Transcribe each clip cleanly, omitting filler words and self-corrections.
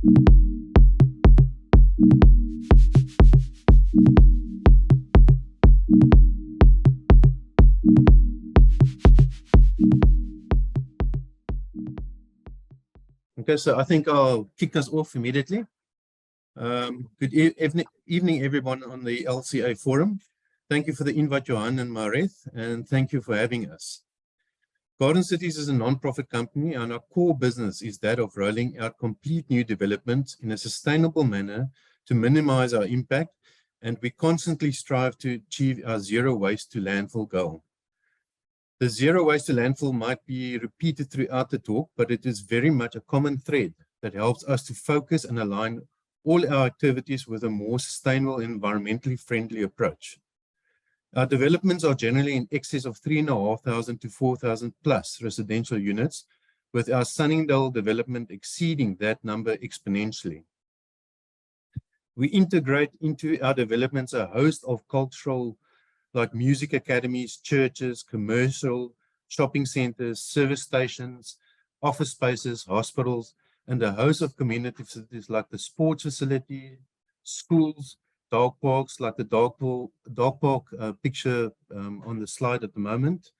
Okay, so I think I'll kick us off immediately. Good evening, everyone on the LCA forum. Thank you for the invite, Johan and Mareth, and thank you for having us. Garden Cities is a non-profit company, and our core business is that of rolling out complete new developments in a sustainable manner to minimize our impact, and we constantly strive to achieve our zero waste to landfill goal. The zero waste to landfill might be repeated throughout the talk, but it is very much a common thread that helps us to focus and align all our activities with a more sustainable and environmentally friendly approach. Our developments are generally in excess of 3,500 to 4,000 plus residential units, with our Sunningdale development exceeding that number exponentially. We integrate into our developments a host of cultural, like music academies, churches, commercial, shopping centers, service stations, office spaces, hospitals, and a host of community facilities like the sports facility, schools, dog parks, like the dog park picture on the slide at the moment.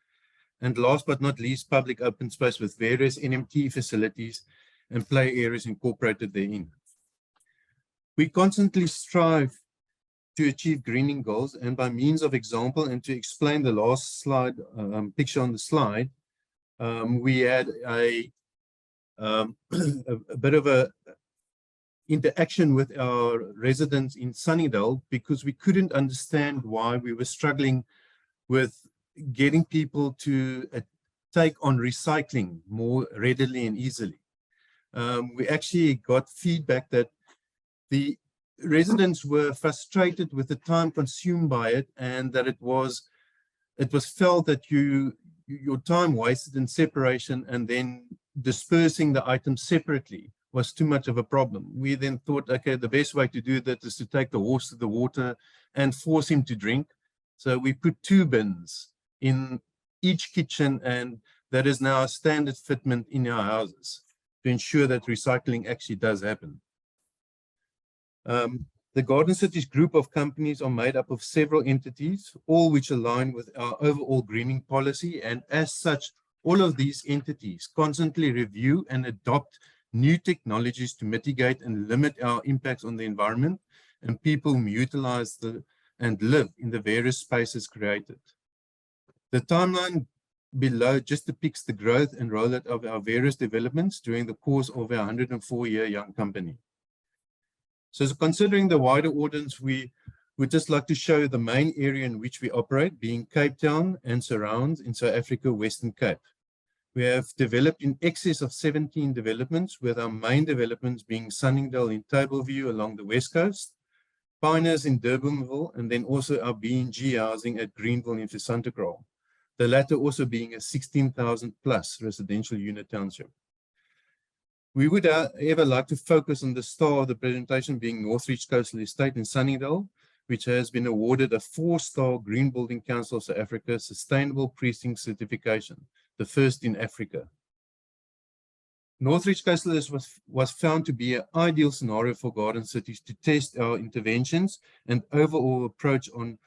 And last but not least, public open space with various NMT facilities and play areas incorporated therein. We constantly strive to achieve greening goals, and by means of example, and to explain the last slide picture on the slide, we had a bit of a interaction with our residents in Sunningdale, because we couldn't understand why we were struggling with getting people to take on recycling more readily and easily. We actually got feedback that the residents were frustrated with the time consumed by it, and that it was felt that your time wasted in separation and then dispersing the items separately was too much of a problem. We then thought, okay, the best way to do that is to take the horse to the water and force him to drink. So we put 2 bins in each kitchen, and that is now a standard fitment in our houses to ensure that recycling actually does happen. The Garden Cities group of companies are made up of several entities, all which align with our overall greening policy, and as such, all of these entities constantly review and adopt new technologies to mitigate and limit our impacts on the environment and people who utilize and live in the various spaces created. The timeline below just depicts the growth and rollout of our various developments during the course of our 104-year young company. So considering the wider audience, we would just like to show the main area in which we operate, being Cape Town and surrounds in South Africa, Western Cape. We have developed in excess of 17 developments, with our main developments being Sunningdale in Tableview along the west coast, Pioneers in Durbanville, and then also our B&G housing at Greenville in Visantacral, the latter also being a 16,000 plus residential unit township. We would however like to focus on the star of the presentation, being Northridge Coastal Estate in Sunningdale, which has been awarded a 4-star Green Building Council of South Africa Sustainable Precinct certification, the first in Africa. Northridge Coastal was found to be an ideal scenario for Garden Cities to test our interventions and overall approach on.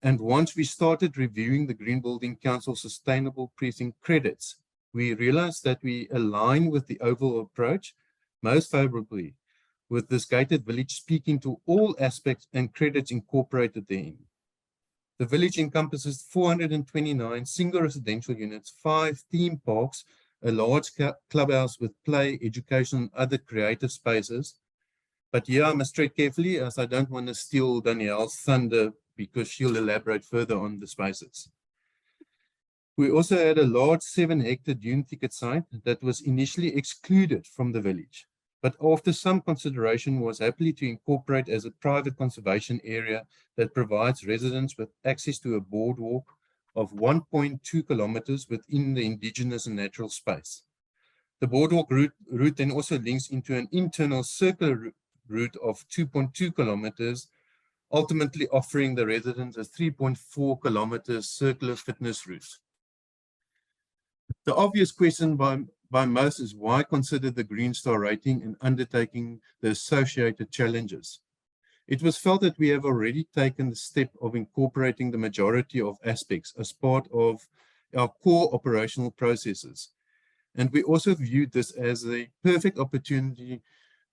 And once we started reviewing the Green Building Council Sustainable Precinct credits, we realized that we align with the overall approach most favorably, with this gated village speaking to all aspects and credits incorporated therein. The village encompasses 429 single residential units, 5 theme parks, a large clubhouse with play, education, and other creative spaces. But here I must tread carefully, as I don't want to steal Danielle's thunder, because she'll elaborate further on the spaces. We also had a large 7-hectare dune thicket site that was initially excluded from the village, but after some consideration was happily to incorporate as a private conservation area that provides residents with access to a boardwalk of 1.2 kilometers within the indigenous and natural space. The boardwalk route then also links into an internal circular route of 2.2 kilometers, ultimately offering the residents a 3.4 kilometer circular fitness route. The obvious question by most is why consider the Green Star rating and undertaking the associated challenges. It was felt that we have already taken the step of incorporating the majority of aspects as part of our core operational processes. And we also viewed this as a perfect opportunity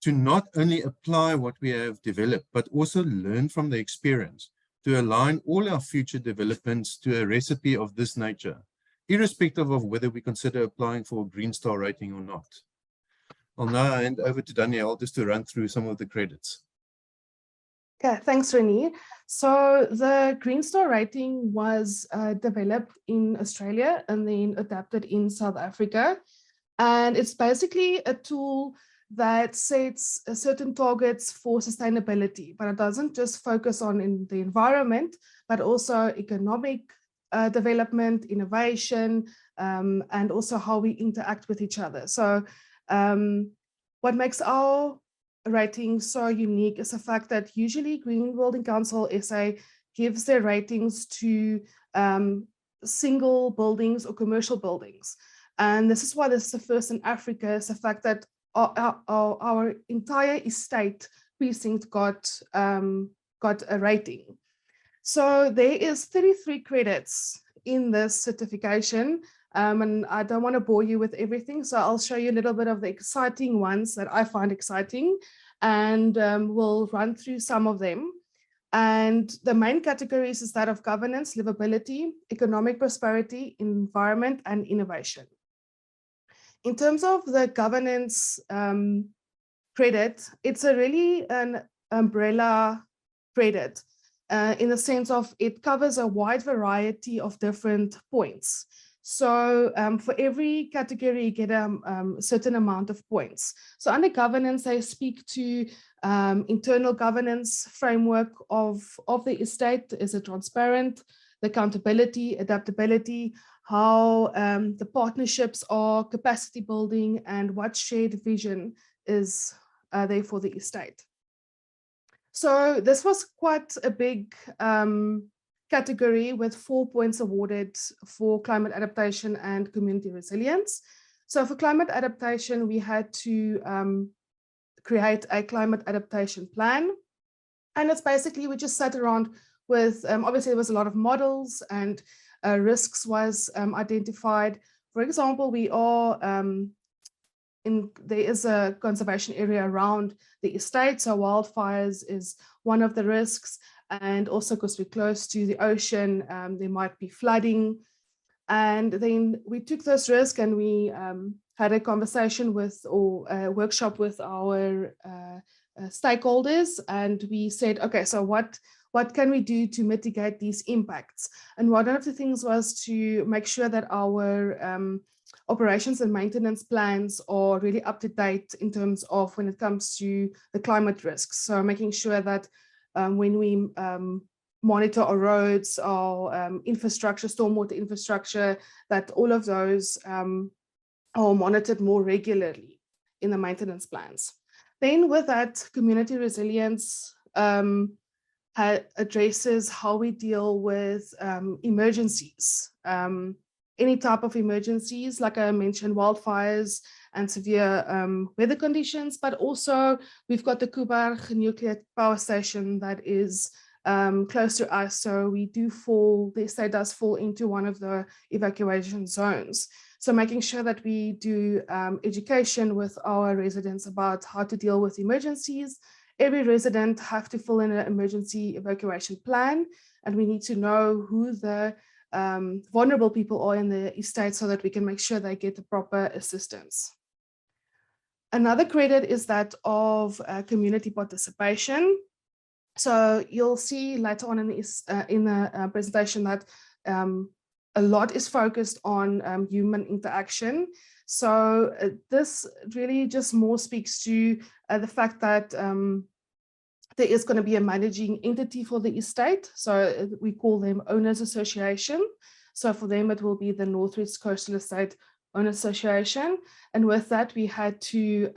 to not only apply what we have developed, but also learn from the experience to align all our future developments to a recipe of this nature, irrespective of whether we consider applying for a Green Star rating or not. I'll now hand over to Danielle just to run through some of the credits. Okay, thanks, Renier. So the Green Star rating was developed in Australia and then adapted in South Africa. And it's basically a tool that sets certain targets for sustainability, but it doesn't just focus on the environment, but also economic development, innovation, and also how we interact with each other. So what makes our rating so unique is the fact that usually Green Building Council SA gives their ratings to single buildings or commercial buildings. And this is why this is the first in Africa, is the fact that our entire estate precinct got a rating. So there is 33 credits in this certification. And I don't want to bore you with everything, so I'll show you a little bit of the exciting ones that I find exciting, and we'll run through some of them. And the main categories is that of governance, livability, economic prosperity, environment, and innovation. In terms of the governance credit, it's a really an umbrella credit in the sense of it covers a wide variety of different points. So for every category, you get a certain amount of points. So under governance, they speak to internal governance framework of the estate. Is it transparent? The accountability, adaptability, how the partnerships are, capacity building, and what shared vision is there for the estate. So this was quite a big category with 4 points awarded for climate adaptation and community resilience. So for climate adaptation, we had to create a climate adaptation plan. And it's basically, we just sat around with, obviously there was a lot of models and risks was identified. For example, we are, there is a conservation area around the estate. So wildfires is one of the risks. And also because we're close to the ocean, there might be flooding. And then we took this risk and we had a conversation with, or a workshop with our stakeholders. And we said, okay, so what can we do to mitigate these impacts? And one of the things was to make sure that our operations and maintenance plans are really up to date in terms of when it comes to the climate risks. So making sure that when we monitor our roads, our infrastructure, stormwater infrastructure, that all of those are monitored more regularly in the maintenance plans. Then with that, community resilience addresses how we deal with emergencies. Any type of emergencies, like I mentioned, wildfires and severe weather conditions, but also we've got the Kuiberg nuclear power station that is close to us. So we do fall, the estate does fall into one of the evacuation zones. So making sure that we do education with our residents about how to deal with emergencies. Every resident have to fill in an emergency evacuation plan, and we need to know who the vulnerable people are in the estate so that we can make sure they get the proper assistance. Another credit is that of community participation. So you'll see later on in the presentation that a lot is focused on human interaction. So this really just more speaks to the fact that there is going to be a managing entity for the estate. So we call them Owners Association. So for them, it will be the Northridge Coastal Estate Owners Association. And with that, we had to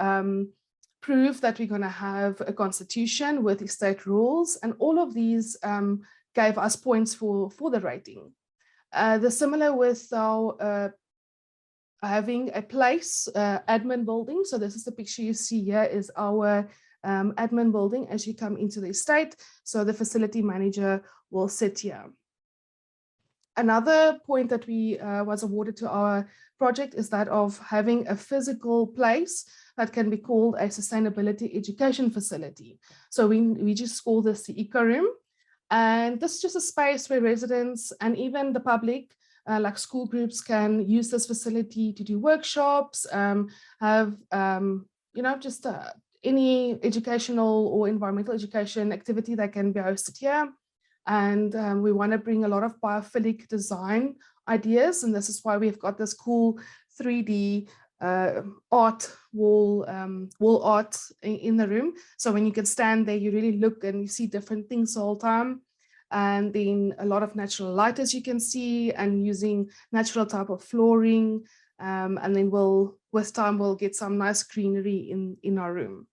prove that we're going to have a constitution with estate rules. And all of these gave us points for the rating. The similar with our having a place admin building. So this is the picture you see here is our admin building as you come into the estate. So the facility manager will sit here. Another point that we was awarded to our project is that of having a physical place that can be called a sustainability education facility. So we just call this the eco room. And this is just a space where residents and even the public, like school groups, can use this facility to do workshops, have, just any educational or environmental education activity that can be hosted here. And we want to bring a lot of biophilic design ideas. And this is why we've got this cool 3D art wall art in the room. So when you can stand there, you really look and you see different things the whole time. And then a lot of natural light, as you can see, and using natural type of flooring. And then with time, we'll get some nice greenery in our room.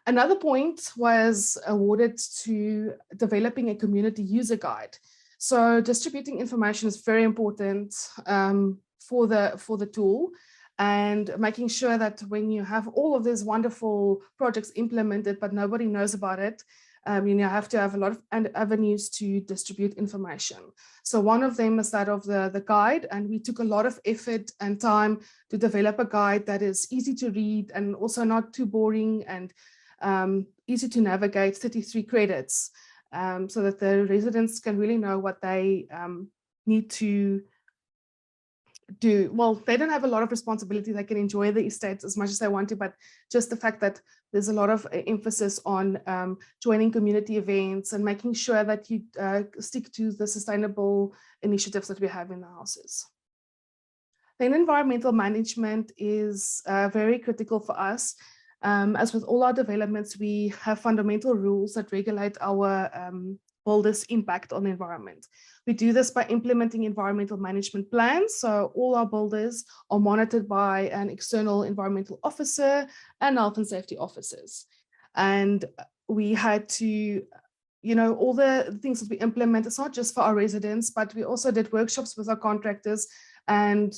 Another point was awarded to developing a community user guide. So distributing information is very important for the tool, and making sure that when you have all of these wonderful projects implemented, but nobody knows about it, you have to have a lot of avenues to distribute information. So one of them is that of the guide, and we took a lot of effort and time to develop a guide that is easy to read and also not too boring and easy to navigate, 33 credits, so that the residents can really know what they need to do. Well, they don't have a lot of responsibility. They can enjoy the estates as much as they want to, but just the fact that there's a lot of emphasis on joining community events and making sure that you stick to the sustainable initiatives that we have in the houses. Then environmental management is very critical for us. As with all our developments, we have fundamental rules that regulate our builders' impact on the environment. We do this by implementing environmental management plans. So all our builders are monitored by an external environmental officer and health and safety officers. And we had to, all the things that we implement, it's not just for our residents, but we also did workshops with our contractors. And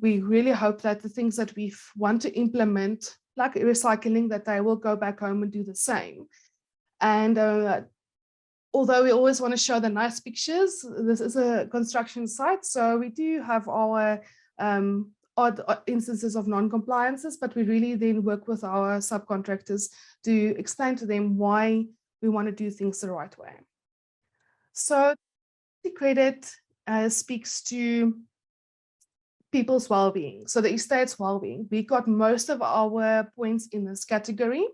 we really hope that the things that we want to implement, like recycling, that they will go back home and do the same. And although we always want to show the nice pictures, this is a construction site, so we do have our odd instances of non-compliances, but we really then work with our subcontractors to explain to them why we want to do things the right way. So the credit speaks to people's well-being. So the estate's well-being. We got most of our points in this category.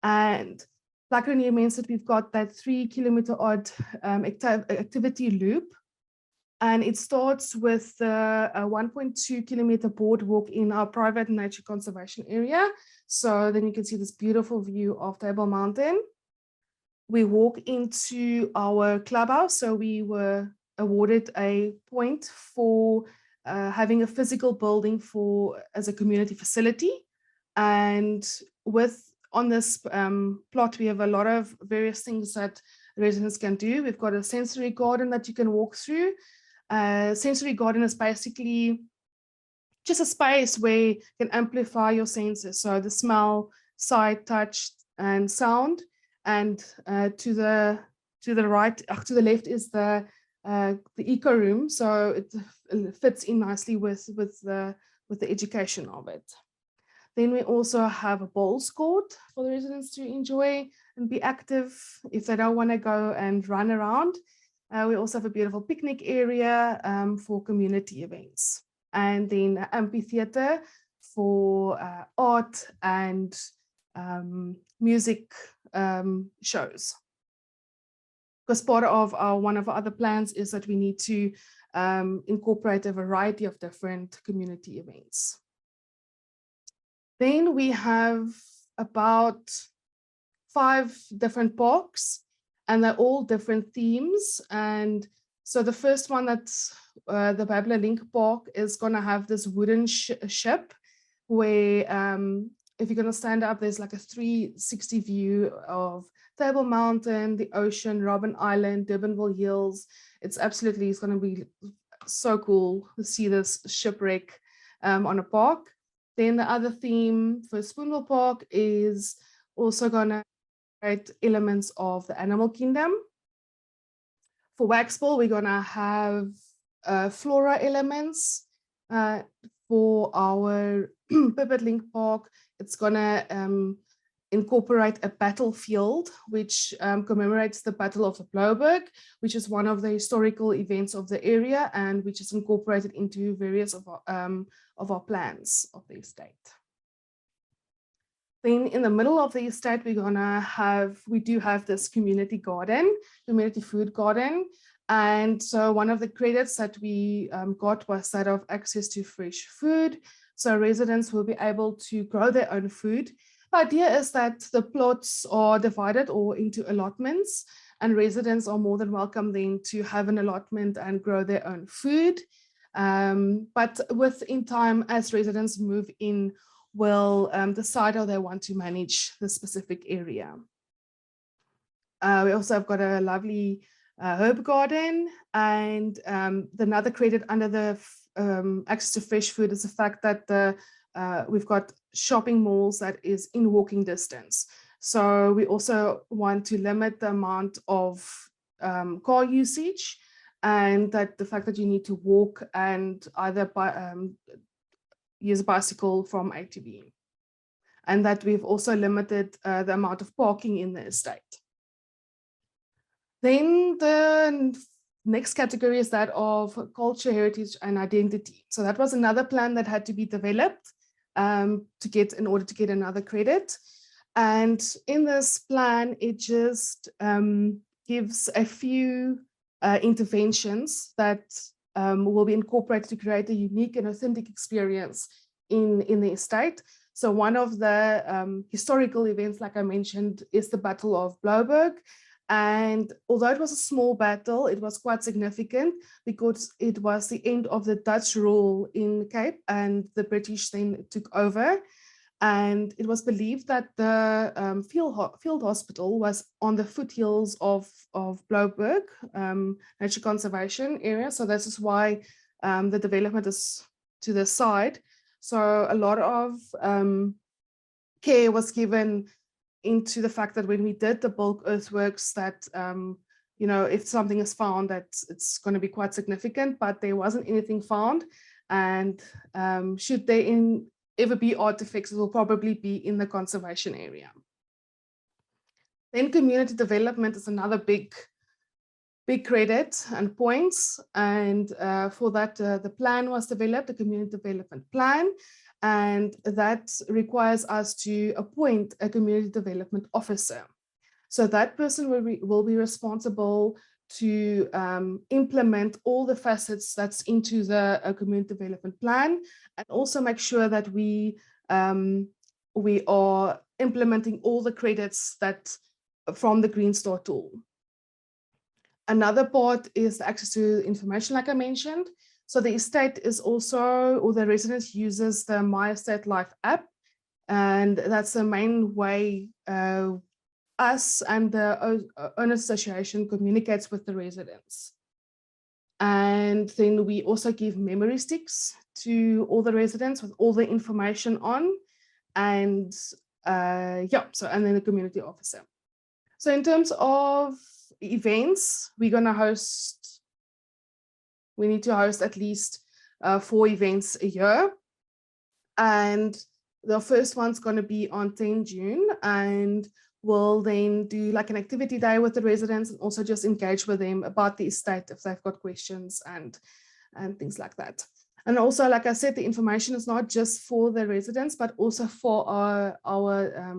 And like Renier mentioned, we've got that 3-kilometer odd activity loop. And it starts with the 1.2-kilometer boardwalk in our private nature conservation area. So then you can see this beautiful view of Table Mountain. We walk into our clubhouse. So we were awarded a point for having a physical building as a community facility. And on this plot, we have a lot of various things that residents can do. We've got a sensory garden that you can walk through. Sensory garden is basically just a space where you can amplify your senses. So the smell, sight, touch, and sound. And to the right, to the left is the eco room. So it fits in nicely with the education of it. Then we also have a bowls court for the residents to enjoy and be active if they don't want to go and run around. We also have a beautiful picnic area for community events. And then an amphitheater for art and music shows. Because part of one of our other plans is that we need to incorporate a variety of different community events. Then we have about 5 different parks, and they're all different themes. And so the first one, that's the Babler Link Park, is going to have this wooden ship where if you're going to stand up, there's like a 360 view of Table Mountain, the ocean, Robben Island, Durbanville Hills. It's going to be so cool to see this shipwreck on a park. Then the other theme for Spoonville Park is also going to create elements of the animal kingdom. For Waxpool, we're going to have flora elements. For our Pipit Link Park, it's going to incorporate a battlefield, which commemorates the Battle of the Blouberg, which is one of the historical events of the area and which is incorporated into various of our plans of the estate. Then in the middle of the estate, we do have this community garden, community food garden. And so one of the credits that we got was that of access to fresh food. So residents will be able to grow their own food. The idea is that the plots are divided or into allotments, and residents are more than welcome then to have an allotment and grow their own food. But in time, as residents move in, will decide how they want to manage the specific area. We also have got a lovely herb garden, and another credit under the access to fresh food is the fact that we've got shopping malls that is in walking distance. So we also want to limit the amount of car usage, and that the fact that you need to walk and either use a bicycle from A to B. And that we've also limited the amount of parking in the estate. Then the next category is that of culture, heritage, and identity. So that was another plan that had to be developed in order to get another credit. And in this plan, it just gives a few interventions that will be incorporated to create a unique and authentic experience in the estate. So one of the historical events, like I mentioned, is the Battle of Blouberg. And although it was a small battle, it was quite significant because it was the end of the Dutch rule in Cape, and the British then took over. And it was believed that the field hospital was on the foothills of Blouberg Nature Conservation Area. So this is why the development is to the side. So a lot of care was given into the fact that when we did the bulk earthworks, that if something is found, that it's going to be quite significant, but there wasn't anything found. And should there ever be artifacts, it will probably be in the conservation area. Then community development is another big credit and points. And for that, the plan was developed, the community development plan. And that requires us to appoint a community development officer. So that person will be responsible to implement all the facets that's into the community development plan, and also make sure that we are implementing all the credits that from the Green Star tool. Another part is the access to information, like I mentioned. So the estate is also, or the residents uses the My Estate Life app, and that's the main way us and the Owners Association communicates with the residents. And then we also give memory sticks to all the residents with all the information on, and and then the community officer. So in terms of events, we need to host at least 4 events a year. And the first one's going to be on 10 June, and we'll then do like an activity day with the residents and also just engage with them about the estate if they've got questions and things like that. And also, like I said, the information is not just for the residents, but also for our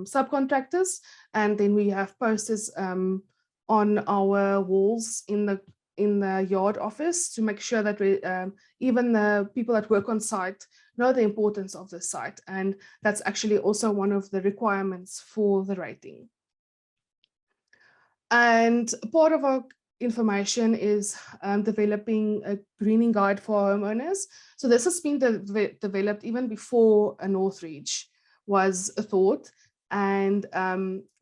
subcontractors. And then we have posters on our walls in the yard office to make sure that even the people that work on site know the importance of the site. And that's actually also one of the requirements for the rating. And part of our information is developing a greening guide for homeowners. So this has been developed even before a Northridge was a thought. And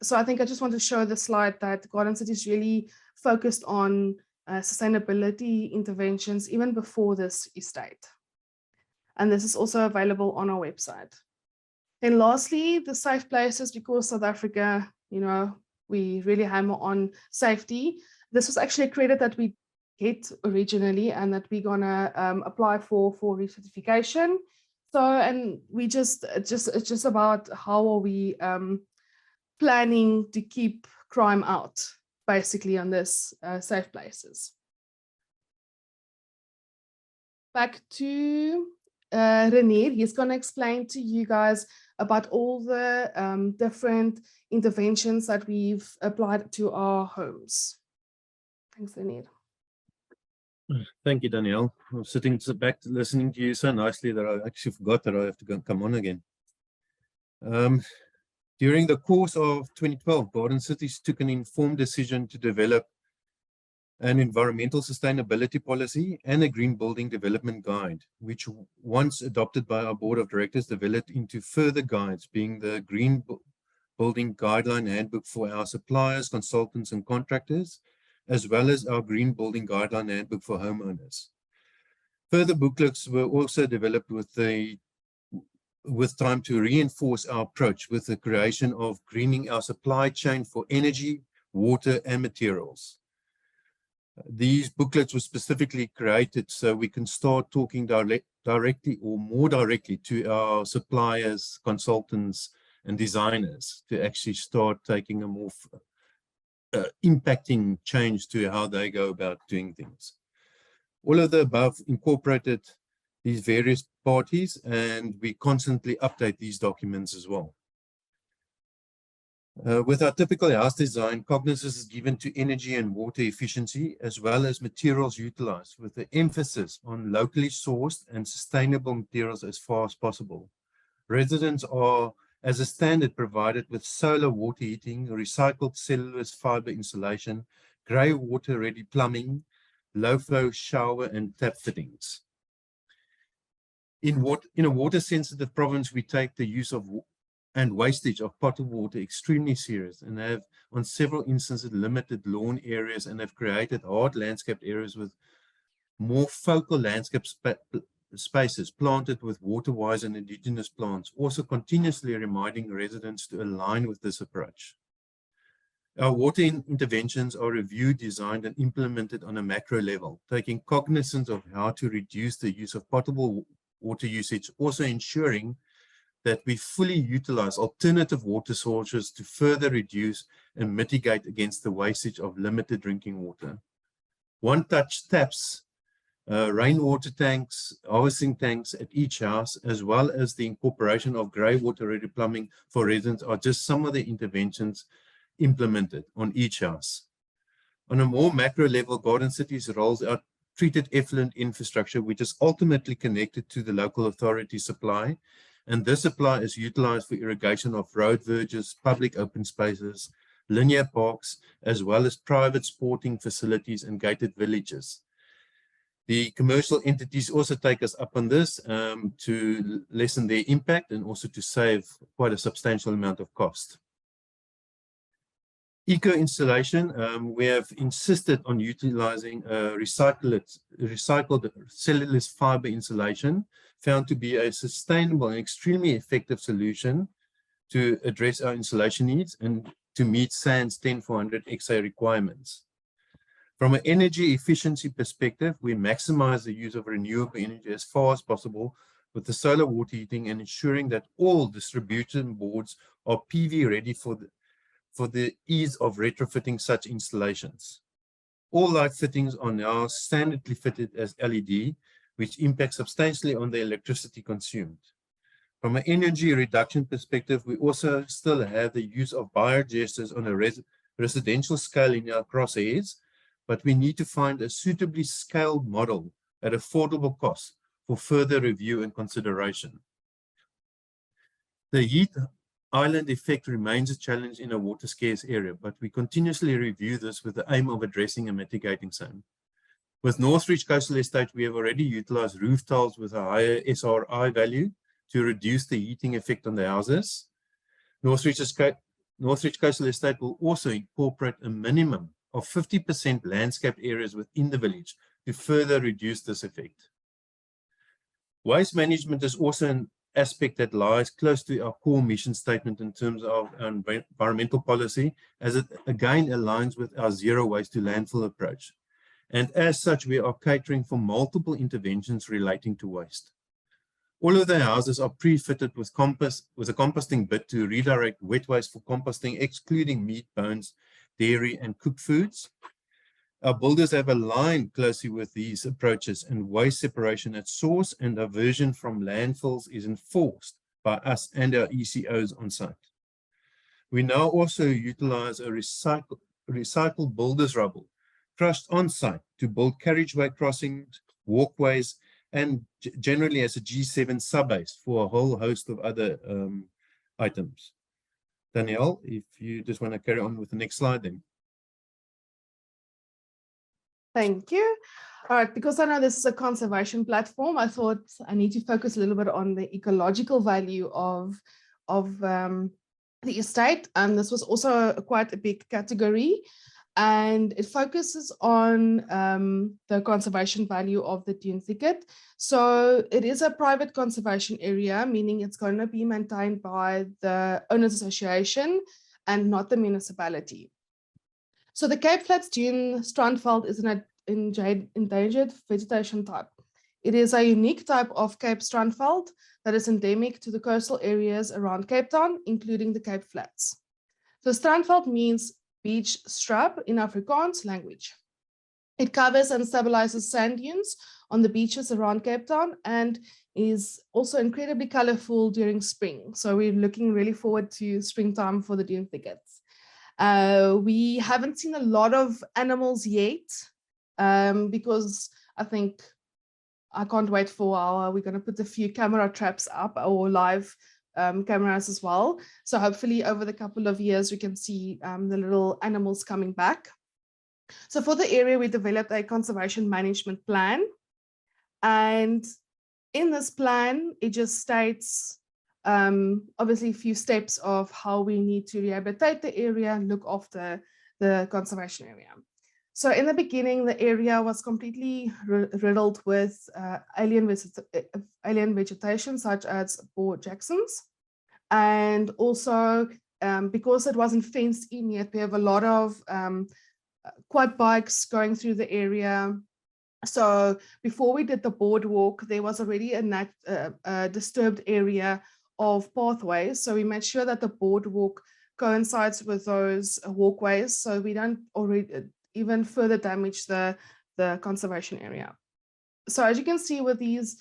so I think I just want to show the slide that Garden City is really focused on sustainability interventions even before this estate. And this is also available on our website. And lastly, the safe places, because South Africa, we really hammer on safety. This was actually a credit that we get originally and that we're gonna apply for recertification. So, and we it's just about how are we planning to keep crime out, basically, on this safe places. Back to Renier. He's going to explain to you guys about all the different interventions that we've applied to our homes. Thanks, Renier. Thank you, Danielle. I'm sitting back listening to you so nicely that I actually forgot that I have to come on again. During the course of 2012, Garden Cities took an informed decision to develop an environmental sustainability policy and a green building development guide, which once adopted by our board of directors developed into further guides, being the green building guideline handbook for our suppliers, consultants and contractors, as well as our green building guideline handbook for homeowners. Further booklets were also developed with time to reinforce our approach with the creation of greening our supply chain for energy, water and materials. These booklets were specifically created so we can start talking directly or more directly to our suppliers, consultants, and designers to actually start taking a more impacting change to how they go about doing things. All of the above incorporated these various parties, and we constantly update these documents as well. With our typical house design, cognizance is given to energy and water efficiency, as well as materials utilized, with the emphasis on locally sourced and sustainable materials as far as possible. Residents are, as a standard, provided with solar water heating, recycled cellulose fiber insulation, grey water-ready plumbing, low-flow shower and tap fittings. In a water-sensitive province, we take the use of and wastage of potable water extremely serious and have on several instances limited lawn areas and have created hard landscaped areas with more focal landscape spaces planted with water-wise and indigenous plants, also continuously reminding residents to align with this approach. Our water interventions are reviewed, designed and implemented on a macro level, taking cognizance of how to reduce the use of potable water usage, also ensuring that we fully utilize alternative water sources to further reduce and mitigate against the wastage of limited drinking water. One-touch taps, rainwater tanks, harvesting tanks at each house, as well as the incorporation of grey water-ready plumbing for residents are just some of the interventions implemented on each house. On a more macro level, Garden Cities rolls out treated effluent infrastructure, which is ultimately connected to the local authority supply. And this supply is utilized for irrigation of road verges, public open spaces, linear parks, as well as private sporting facilities and gated villages. The commercial entities also take us up on this to lessen their impact and also to save quite a substantial amount of cost. Eco-installation, we have insisted on utilizing recycled cellulose fiber insulation, found to be a sustainable and extremely effective solution to address our insulation needs and to meet SAN's 10400 XA requirements. From an energy efficiency perspective, we maximize the use of renewable energy as far as possible with the solar water heating and ensuring that all distribution boards are PV ready for the ease of retrofitting such installations. All light fittings are now standardly fitted as LED, which impacts substantially on the electricity consumed. From an energy reduction perspective, we also still have the use of biodigesters on a residential scale in our crosshairs, but we need to find a suitably scaled model at affordable cost for further review and consideration. The heat island effect remains a challenge in a water scarce area, but we continuously review this with the aim of addressing and mitigating same. With Northridge Coastal Estate, we have already utilized roof tiles with a higher SRI value to reduce the heating effect on the houses. Northridge Coastal Estate will also incorporate a minimum of 50% landscaped areas within the village to further reduce this effect. Waste management is also an aspect that lies close to our core mission statement in terms of environmental policy, as it again aligns with our zero waste to landfill approach. And as such, we are catering for multiple interventions relating to waste. All of the houses are pre-fitted with a composting bit to redirect wet waste for composting, excluding meat, bones, dairy, and cooked foods. Our builders have aligned closely with these approaches, and waste separation at source and diversion from landfills is enforced by us and our ECOs on site. We now also utilize a recycled builders rubble crushed on site to build carriageway crossings, walkways, and generally as a G7 subbase for a whole host of other items. Danielle, if you just want to carry on with the next slide then. Thank you. All right, because I know this is a conservation platform, I thought I need to focus a little bit on the ecological value of the estate. And this was also quite a big category. And it focuses on the conservation value of the dune thicket. So it is a private conservation area, meaning it's going to be maintained by the owners association and not the municipality. So the Cape Flats dune strandveld is an endangered vegetation type. It is a unique type of Cape strandveld that is endemic to the coastal areas around Cape Town, including the Cape Flats. So strandveld means beach shrub in Afrikaans language. It covers and stabilizes sand dunes on the beaches around Cape Town and is also incredibly colorful during spring. So we're looking really forward to springtime for the dune thickets. We haven't seen a lot of animals yet because I think I can't wait for we're going to put a few camera traps up or live cameras as well. So hopefully over the couple of years, we can see the little animals coming back. So for the area, we developed a conservation management plan. And in this plan, it just states obviously a few steps of how we need to rehabilitate the area and look after the conservation area. So in the beginning, the area was completely riddled with alien vegetation, such as Boer Jacksons. And also, because it wasn't fenced in yet, we have a lot of quad bikes going through the area. So before we did the boardwalk, there was already a disturbed area of pathways. So we made sure that the boardwalk coincides with those walkways, so we don't already even further damage the conservation area. So as you can see with these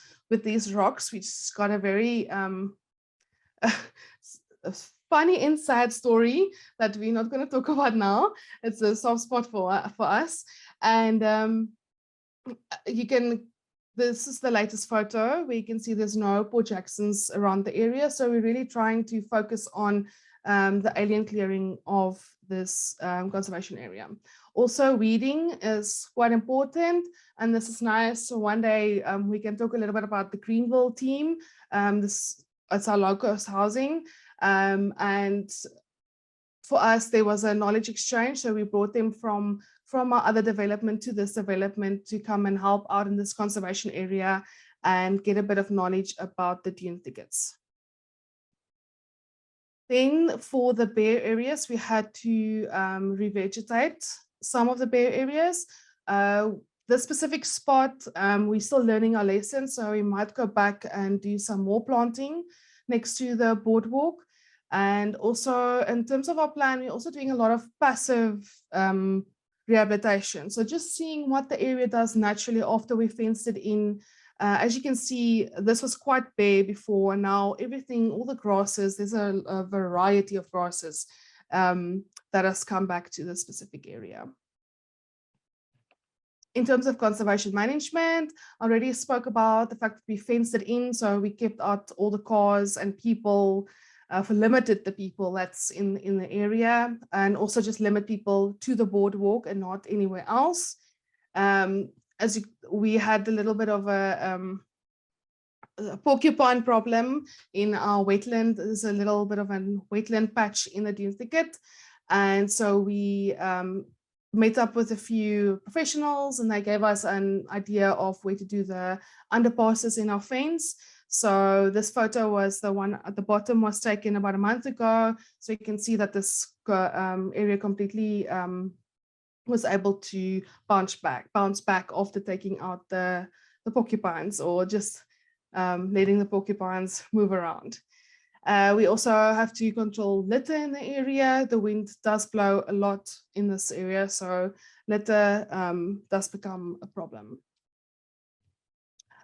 rocks, we just got a very funny inside story that we're not going to talk about now. It's a soft spot for us. And this is the latest photo where you can see there's no Boer Jacksons around the area. So we're really trying to focus on the alien clearing of this conservation area. Also, weeding is quite important, and this is nice. So one day we can talk a little bit about the Greenville team. It's our low-cost housing, and for us, there was a knowledge exchange. So we brought them from our other development to this development to come and help out in this conservation area and get a bit of knowledge about the dune thickets. Then for the bare areas, we had to revegetate some of the bare areas. The specific spot, we're still learning our lessons, so we might go back and do some more planting next to the boardwalk. And also in terms of our plan, we're also doing a lot of passive rehabilitation. So just seeing what the area does naturally after we fenced it in. As you can see, this was quite bare before. Now everything, all the grasses, there's a variety of grasses that has come back to the specific area. In terms of conservation management, I already spoke about the fact that we fenced it in, so we kept out all the cars and people, limited the people that's in the area, and also just limit people to the boardwalk and not anywhere else. We had a little bit of a porcupine problem in our wetland. There's a little bit of a wetland patch in the dune thicket, and so we met up with a few professionals and they gave us an idea of where to do the underpasses in our fence. So this photo was the one at the bottom, was taken about a month ago. So you can see that this area completely was able to bounce back after taking out the porcupines, or just letting the porcupines move around. We also have to control litter in the area. The wind does blow a lot in this area, so litter does become a problem.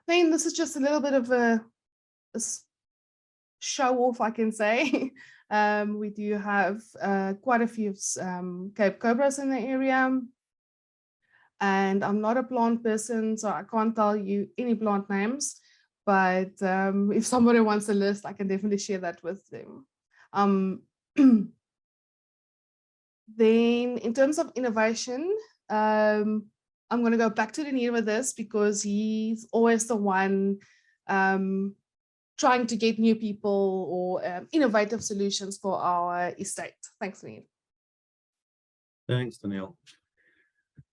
Then this is just a little bit of a show off, I can say. We do have quite a few Cape Cobras in the area. And I'm not a plant person, so I can't tell you any plant names. But if somebody wants a list, I can definitely share that with them. Then in terms of innovation, I'm going to go back to Renier with this, because he's always the one trying to get new people or innovative solutions for our estate. Thanks, Renier. Thanks, Danielle.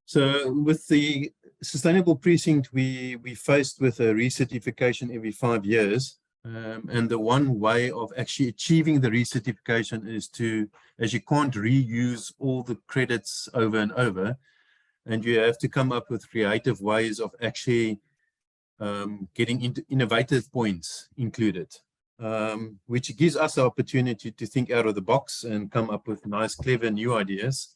So with the Sustainable Precinct, we faced with a recertification every 5 years. And the one way of actually achieving the recertification is to, as you can't reuse all the credits over and over, and you have to come up with creative ways of actually getting into innovative points included, which gives us the opportunity to think out of the box and come up with nice, clever new ideas.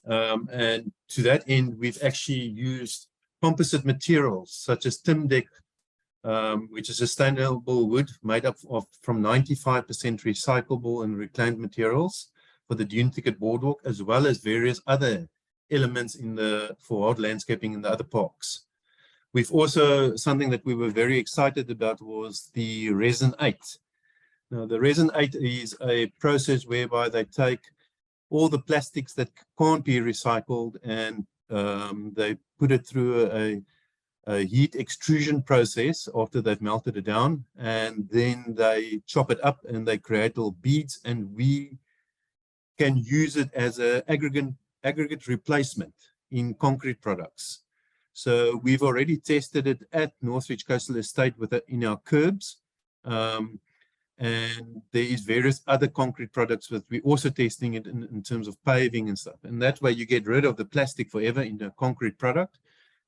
And to that end, we've actually used composite materials such as Timdek, which is sustainable wood made up from 95% recyclable and reclaimed materials for the dune thicket boardwalk, as well as various other elements for hard landscaping in the other parks. We've also, something that we were very excited about was the Resin 8. Now, the Resin 8 is a process whereby they take all the plastics that can't be recycled and they put it through a heat extrusion process after they've melted it down, and then they chop it up and they create little beads, and we can use it as an aggregate replacement in concrete products. So we've already tested it at Northridge Coastal Estate in our curbs. And there is various other concrete products that we're also testing it in terms of paving and stuff. And that way you get rid of the plastic forever in a concrete product.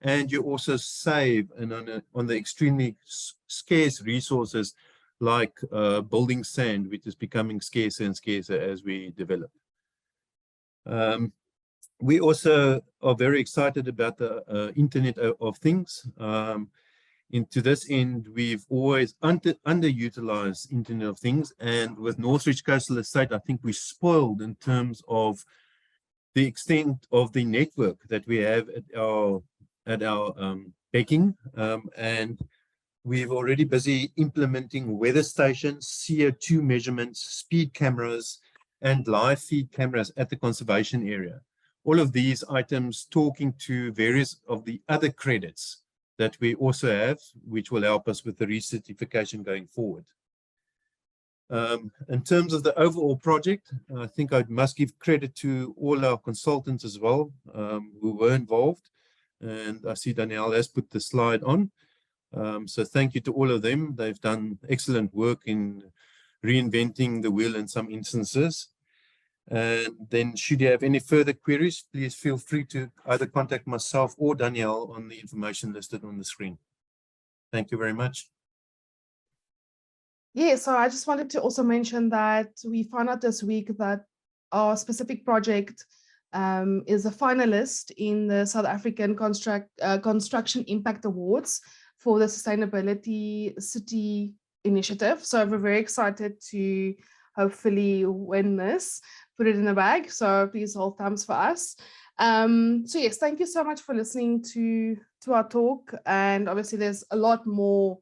And you also save on the extremely scarce resources like building sand, which is becoming scarcer and scarcer as we develop. We also are very excited about the Internet of Things. To this end, we've always underutilized Internet of Things, and with Northridge Coastal Estate, I think we're spoiled in terms of the extent of the network that we have at our backing, and we're already busy implementing weather stations, CO2 measurements, speed cameras, and live feed cameras at the conservation area. All of these items talking to various of the other credits that we also have, which will help us with the recertification going forward. In terms of the overall project, I think I must give credit to all our consultants as well who were involved. And I see Danielle has put the slide on. So thank you to all of them. They've done excellent work in reinventing the wheel in some instances. And then should you have any further queries, please feel free to either contact myself or Danielle on the information listed on the screen. Thank you very much. Yeah, so I just wanted to also mention that we found out this week that our specific project is a finalist in the South African Construction Impact Awards for the Sustainability City Initiative. So we're very excited to hopefully win this, put it in the bag. So please hold thumbs for us. So yes, thank you so much for listening to our talk. And obviously there's a lot more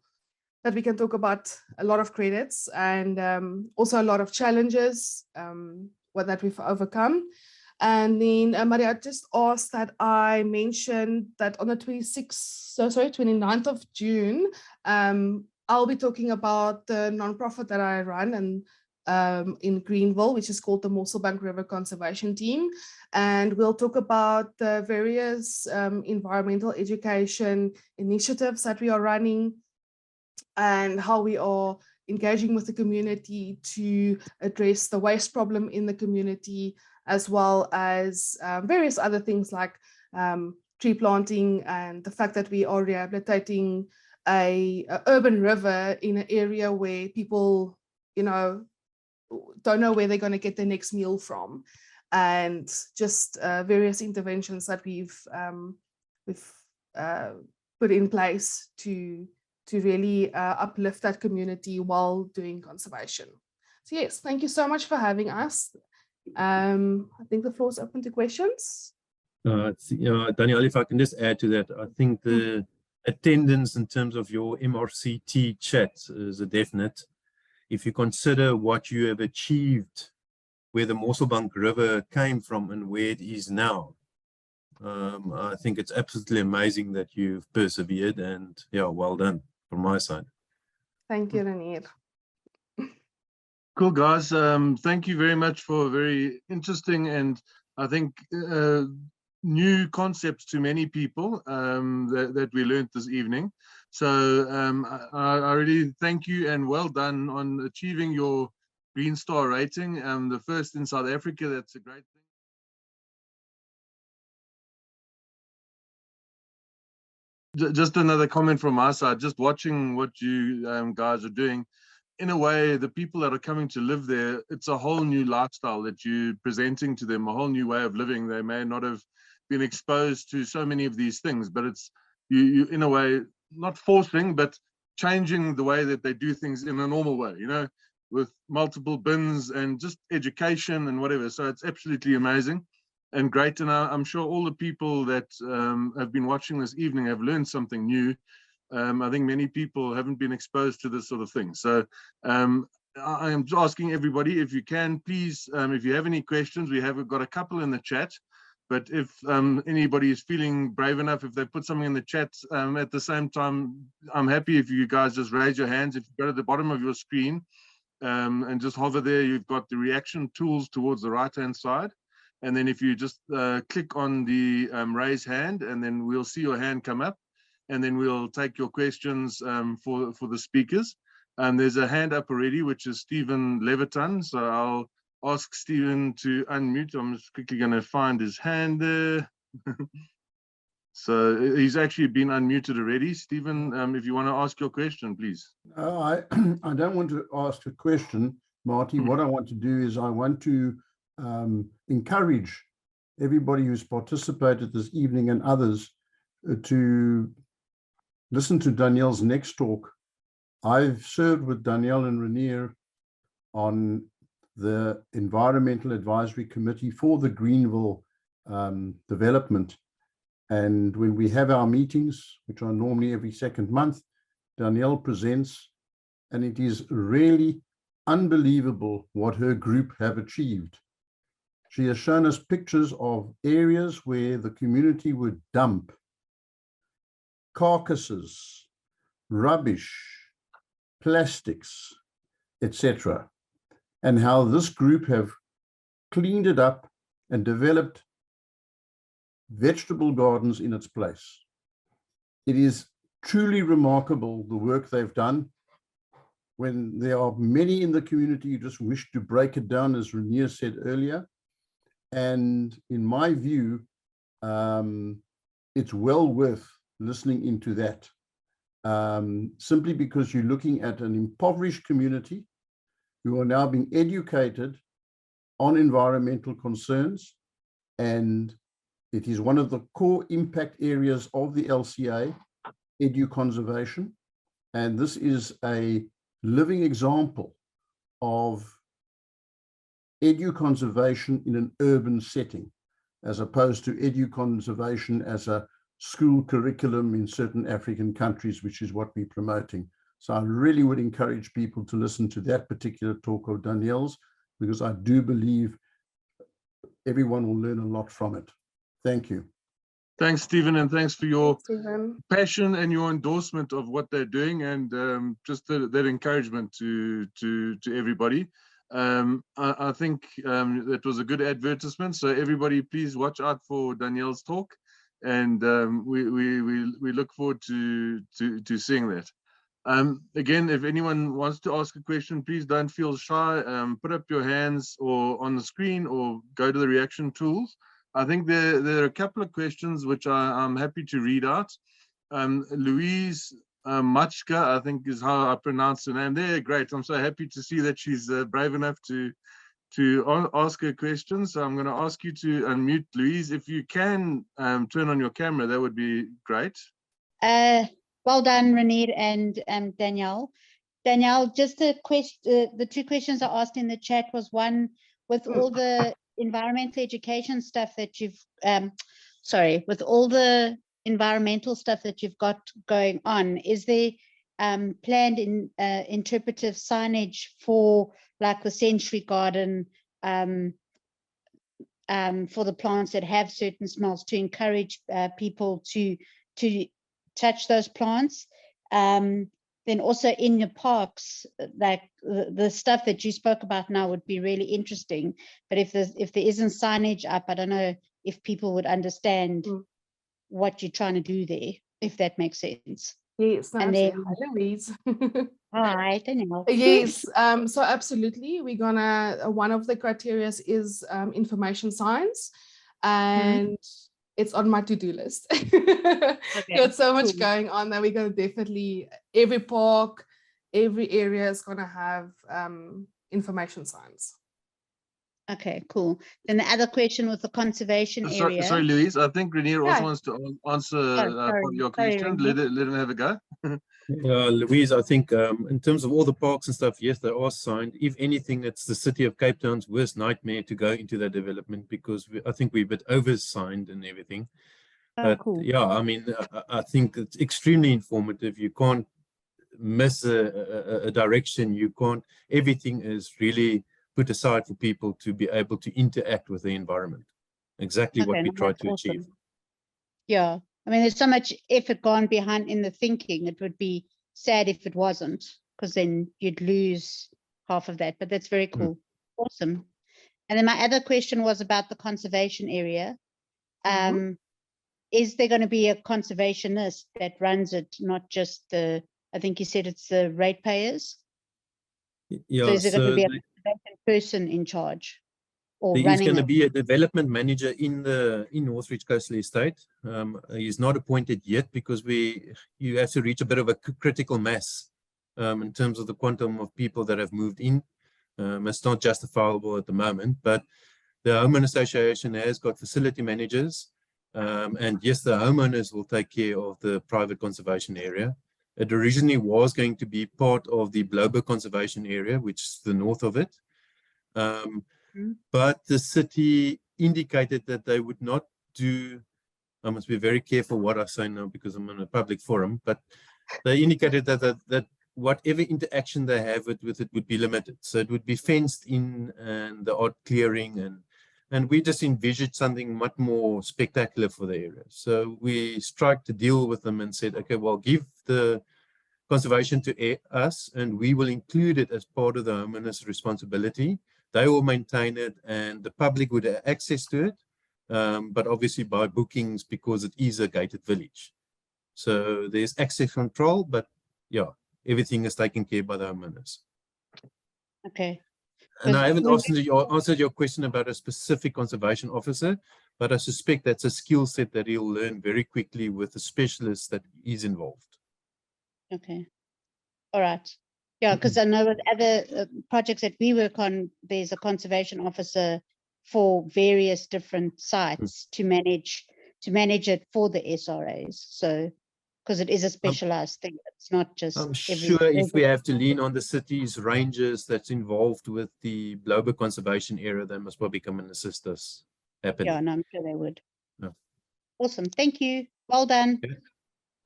that we can talk about, a lot of credits and also a lot of challenges that we've overcome. And then Maria just asked that I mentioned that on the 29th of June, I'll be talking about the nonprofit that I run, and in Greenville, which is called the Mosselbank River Conservation Team. And we'll talk about the various environmental education initiatives that we are running and how we are engaging with the community to address the waste problem in the community, as well as various other things like tree planting and the fact that we are rehabilitating a urban river in an area where people, you know, don't know where they're going to get their next meal from, and just various interventions that we've put in place to really uplift that community while doing conservation. So yes, thank you so much for having us. I think the floor is open to questions. Danielle, if I can just add to that, I think the attendance in terms of your MRCT chat is a definite. If you consider what you have achieved, where the Mosselbank River came from and where it is now, I think it's absolutely amazing that you've persevered, and yeah, well done from my side. Thank you, Renier. Cool, guys. Thank you very much for a very interesting and I think new concepts to many people that we learned this evening. So I really thank you and well done on achieving your Green Star rating, the first in South Africa. That's a great thing. Just another comment from my side, just watching what you guys are doing. In a way, the people that are coming to live there, it's a whole new lifestyle that you're presenting to them, a whole new way of living. They may not have been exposed to so many of these things, but it's you in a way, not forcing, but changing the way that they do things in a normal way, you know, with multiple bins and just education and whatever. So it's absolutely amazing and great. And I'm sure all the people that have been watching this evening have learned something new. I think many people haven't been exposed to this sort of thing. So I am asking everybody, if you can, please, if you have any questions, we have got a couple in the chat. But if anybody is feeling brave enough, if they put something in the chat at the same time, I'm happy if you guys just raise your hands. If you go to the bottom of your screen and just hover there, you've got the reaction tools towards the right-hand side. And then if you just click on the raise hand, and then we'll see your hand come up. And then we'll take your questions for the speakers. There's a hand up already, which is Stephen Leviton. So I'll ask Stephen to unmute. I'm just quickly going to find his hand there. So he's actually been unmuted already. Stephen, if you want to ask your question, please. I don't want to ask a question, Marty. What I want to do is I want to encourage everybody who's participated this evening and others to listen to Danielle's next talk. I've served with Danielle and Renier on the Environmental Advisory Committee for the Greenville development. And when we have our meetings, which are normally every second month, Danielle presents, and it is really unbelievable what her group have achieved. She has shown us pictures of areas where the community would dump carcasses, rubbish, plastics, etc., and how this group have cleaned it up and developed vegetable gardens in its place. It is truly remarkable the work they've done. When there are many in the community who just wish to break it down, as Renier said earlier. And in my view, it's well worth listening into that, simply because you're looking at an impoverished community who are now being educated on environmental concerns, and it is one of the core impact areas of the LCA, edu conservation, and this is a living example of edu conservation in an urban setting, as opposed to edu conservation as a school curriculum in certain African countries, which is what we're promoting. So I really would encourage people to listen to that particular talk of Danielle's, because I do believe everyone will learn a lot from it. Thank you. Thanks, Stephen, and thanks for your passion and your endorsement of what they're doing, and just that encouragement to everybody. I think that was a good advertisement. So everybody, please watch out for Danielle's talk, and we look forward to seeing that. Again, if anyone wants to ask a question, please don't feel shy. Put up your hands or on the screen, or go to the reaction tools. I think there are a couple of questions which I'm happy to read out. Louise Machka, I think is how I pronounce her name. There, great. I'm so happy to see that she's brave enough to ask her question. So I'm going to ask you to unmute, Louise. If you can turn on your camera, that would be great. Well done, Renier and Danielle. Danielle, just the two questions I asked in the chat was, one, with all the environmental education stuff that you've, with all the environmental stuff that you've got going on, is there planned interpretive signage for like the Century Garden, for the plants that have certain smells, to encourage people to touch those plants? Then also in your parks, like the stuff that you spoke about now would be really interesting. But if there isn't signage up, I don't know if people would understand what you're trying to do there, if that makes sense. Yes, no, And then, hi, Louise. hi, Danielle. Yes, so absolutely, we're gonna, one of the criteria is information signs, and it's on my to-do list. Got so much going on that we're gonna definitely, every park, every area is gonna have information signs. Okay, cool. Then the other question was the conservation area. Sorry, Louise. I think Renier also wants to answer your question. Let him have a go. Louise, I think in terms of all the parks and stuff, yes, they are signed. If anything, it's the city of Cape Town's worst nightmare to go into that development, because I think we're a bit over-signed and everything. But cool. yeah, I mean, I think it's extremely informative. You can't miss a direction. You can't, everything is really put aside for people to be able to interact with the environment. Exactly what we try to achieve. Yeah. I mean, there's so much effort gone behind in the thinking. It would be sad if it wasn't, because then you'd lose half of that. But that's very cool. Awesome. And then my other question was about the conservation area. Is there going to be a conservationist that runs it, not just the, I think you said it's the ratepayers? Yeah, so is there going to be a conservation person in charge? There is going to be a development manager in Northridge Coastal Estate. He's not appointed yet, because you have to reach a bit of a critical mass in terms of the quantum of people that have moved in. It's not justifiable at the moment, but the homeowner association has got facility managers, and yes, the homeowners will take care of the private conservation area. It originally was going to be part of the Blober conservation area, which is the north of it. But the city indicated that they would not do, I must be very careful what I say now because I'm in a public forum, but they indicated that whatever interaction they have with it would be limited. So it would be fenced in, and the odd clearing, and we just envisioned something much more spectacular for the area. So we struck a deal with them and said, okay, well, give the conservation to us, and we will include it as part of the homeowner's responsibility. They will maintain it, and the public would have access to it, but obviously by bookings, because it is a gated village. So there's access control, but yeah, everything is taken care by the homeowners. Okay. And I haven't answered your question about a specific conservation officer, but I suspect that's a skill set that he'll learn very quickly with the specialist that is involved. Okay. All right. Yeah, because I know with other projects that we work on, there's a conservation officer for various different sites to manage it for the SRAs. So, because it is a specialized thing, it's not just. I'm sure if we have to lean on the city's rangers that's involved with the Blober conservation area, they must probably come and assist us. Yeah, no, I'm sure they would. Yeah. Awesome. Thank you. Well done. Okay.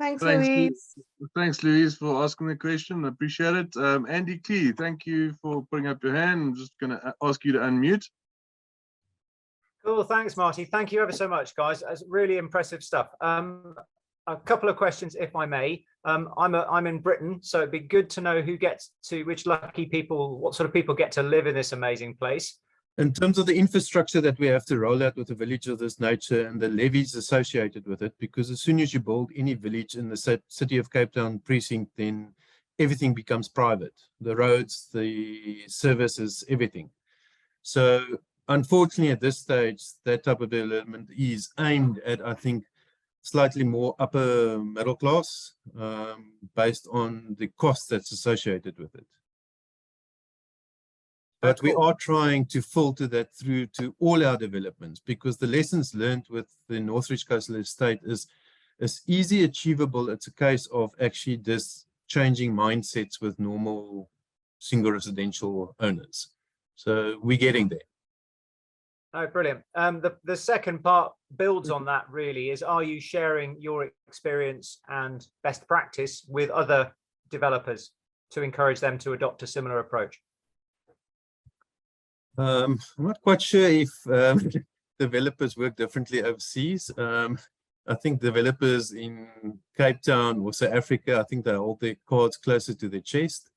Thanks, Louise. Thanks, Louise, for asking the question. I appreciate it. Andy Klee, thank you for putting up your hand. I'm just going to ask you to unmute. Cool. Thanks, Marty. Thank you ever so much, guys. That's really impressive stuff. a couple of questions, if I may. I'm in Britain, so it'd be good to know which lucky people, what sort of people get to live in this amazing place. In terms of the infrastructure that we have to roll out with a village of this nature and the levies associated with it, because as soon as you build any village in the city of Cape Town precinct, then everything becomes private. The roads, the services, everything. So unfortunately, at this stage, that type of development is aimed at, I think, slightly more upper middle class, based on the cost that's associated with it. But we are trying to filter that through to all our developments, because the lessons learned with the Northridge Coastal Estate is easy achievable. It's a case of actually just changing mindsets with normal single residential owners. So we're getting there. Oh, brilliant. The second part builds on that really is, are you sharing your experience and best practice with other developers to encourage them to adopt a similar approach? I'm not quite sure if developers work differently overseas. I think developers in Cape Town or South Africa, I think they hold their cards closer to their chest,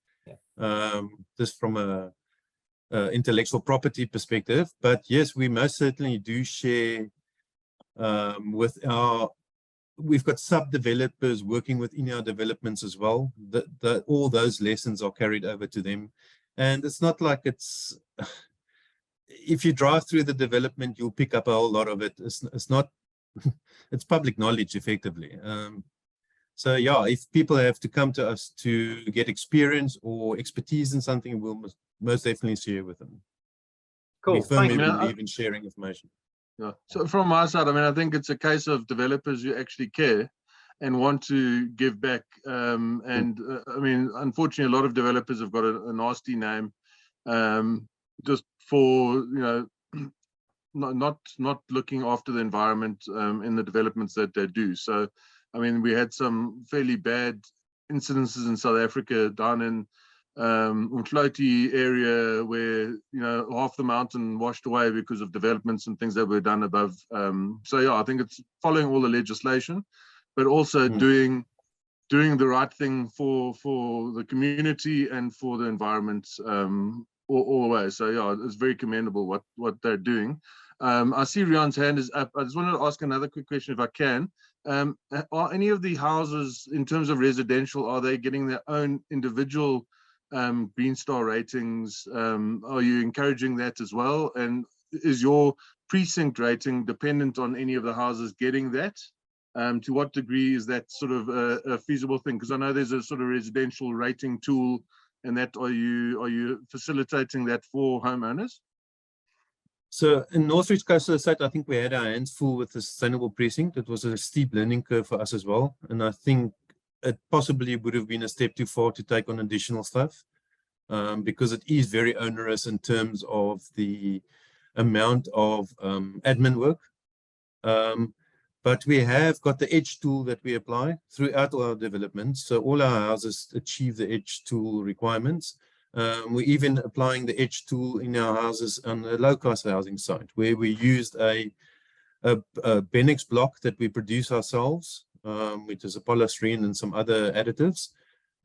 just from a intellectual property perspective. But yes, we most certainly do share with we've got sub-developers working within our developments as well. All those lessons are carried over to them. And it's not like it's, if you drive through the development, you'll pick up a whole lot of it. It's not, it's public knowledge effectively. So yeah, if people have to come to us to get experience or expertise in something, we'll most definitely share with them. Cool. We firmly Thank you. believe in sharing information. Yeah. So from my side, I mean, I think it's a case of developers who actually care and want to give back. I mean, unfortunately, a lot of developers have got a nasty name, just for, you know, not looking after the environment in the developments that they do. So, I mean, we had some fairly bad incidences in South Africa down in Umhloti area where, you know, half the mountain washed away because of developments and things that were done above. So yeah, I think it's following all the legislation, but also doing the right thing for the community and for the environment all the way. So yeah, it's very commendable what they're doing. I see Rian's hand is up. I just wanted to ask another quick question if I can. Are any of the houses, in terms of residential, are they getting their own individual Green Star ratings? Are you encouraging that as well? And is your precinct rating dependent on any of the houses getting that? To what degree is that sort of a feasible thing? Because I know there's a sort of residential rating tool, and that are you facilitating that for homeowners? So in Northridge Coastal Estate, I think we had our hands full with the Sustainable Precinct. It was a steep learning curve for us as well. And I think it possibly would have been a step too far to take on additional stuff, because it is very onerous in terms of the amount of admin work. But we have got the Edge tool that we apply throughout all our developments. So all our houses achieve the Edge tool requirements. We're even applying the Edge tool in our houses on the low-cost housing site, where we used a Benex block that we produce ourselves, which is a polystyrene and some other additives.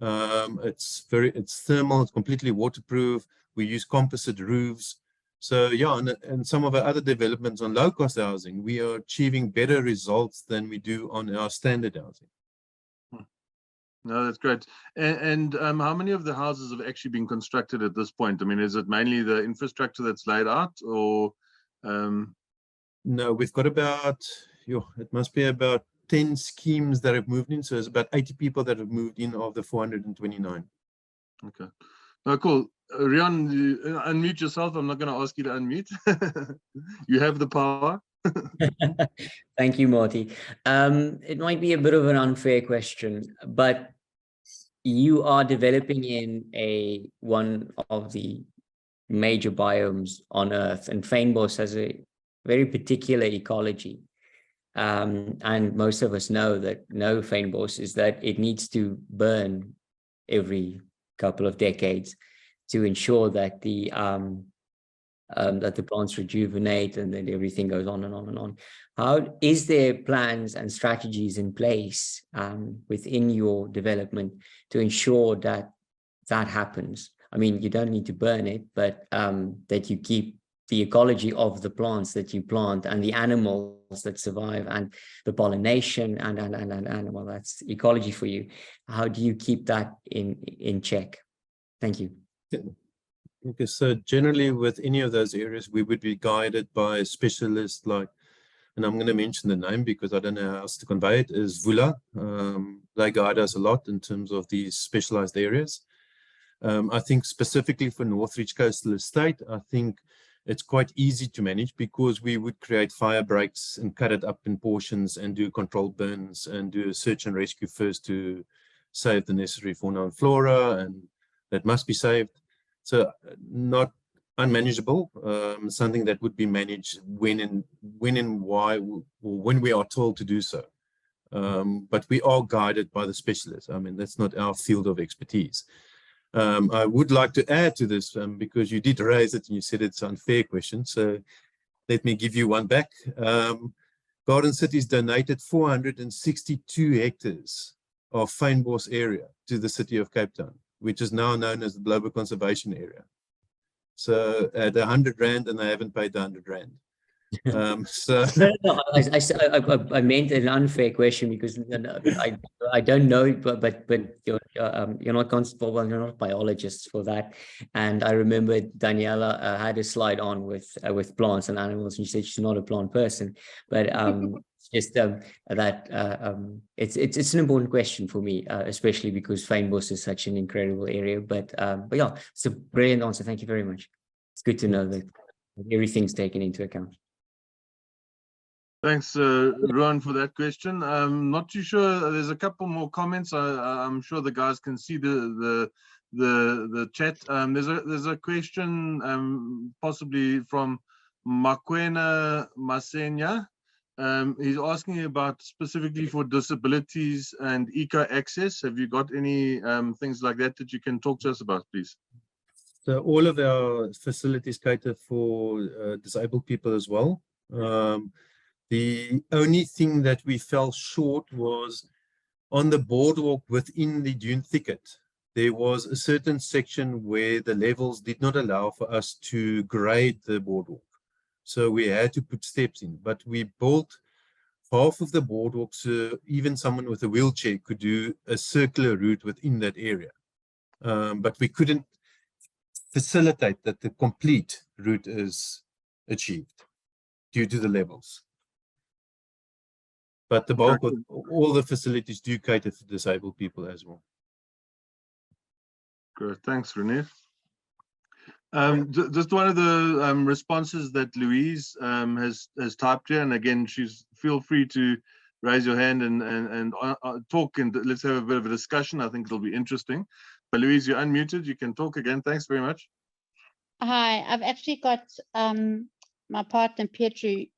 It's thermal, it's completely waterproof. We use composite roofs. So yeah, and some of our other developments on low-cost housing, we are achieving better results than we do on our standard housing. No, that's great. And how many of the houses have actually been constructed at this point? I mean, is it mainly the infrastructure that's laid out, or? No, we've got about, it must be about 10 schemes that have moved in. So it's about 80 people that have moved in of the 429. Okay. Oh, cool. Rian, you unmute yourself. I'm not going to ask you to unmute. You have the power. Thank you, Marty. It might be a bit of an unfair question, but you are developing in one of the major biomes on Earth, and Fynbos has a very particular ecology. And most of us know Fynbos is that it needs to burn every couple of decades to ensure that the that the plants rejuvenate, and then everything goes on and on and on. How is there plans and strategies in place within your development to ensure that that happens? I mean, you don't need to burn it, but that you keep the ecology of the plants that you plant and the animals that survive and the pollination and well, that's ecology for you. How do you keep that in check? Thank you. Okay, so generally with any of those areas, we would be guided by specialists like, and I'm going to mention the name because I don't know how else to convey it, is Vula. They guide us a lot in terms of these specialized areas. I think specifically for Northridge Coastal Estate, I think it's quite easy to manage because we would create fire breaks and cut it up in portions and do controlled burns and do a search and rescue first to save the necessary fauna and flora, and that must be saved. So not unmanageable, something that would be managed when and why, or when we are told to do so. But we are guided by the specialists. I mean, that's not our field of expertise. I would like to add to this because you did raise it and you said it's an unfair question. So let me give you one back. Garden Cities donated 462 hectares of fynbos area to the city of Cape Town, which is now known as the Global Conservation Area. So at 100 Rand, and they haven't paid the 100 Rand. So no, I meant an unfair question because I don't know, but you're not constable, well, you're not biologists for that. And I remember Daniela had a slide on with plants and animals, and she said she's not a plant person, but just that it's an important question for me, especially because fynbos is such an incredible area. But yeah, it's a brilliant answer. Thank you very much. It's good to know that everything's taken into account. Thanks, Rowan, for that question. I'm not too sure. There's a couple more comments. I'm sure the guys can see the chat. There's a question possibly from Makwena Masenya. He's asking about specifically for disabilities and eco access. Have you got any things like that that you can talk to us about, please? So all of our facilities cater for disabled people as well. The only thing that we fell short was on the boardwalk within the dune thicket. There was a certain section where the levels did not allow for us to grade the boardwalk. So we had to put steps in, but we built half of the boardwalk so even someone with a wheelchair could do a circular route within that area. But we couldn't facilitate that the complete route is achieved due to the levels. But the bulk of all the facilities do cater for disabled people as well. Good, thanks, Renier. Just one of the responses that Louise has typed here, and again, feel free to raise your hand and talk, and let's have a bit of a discussion. I think it'll be interesting. But Louise, you're unmuted. You can talk again. Thanks very much. Hi, I've actually got my partner Pietri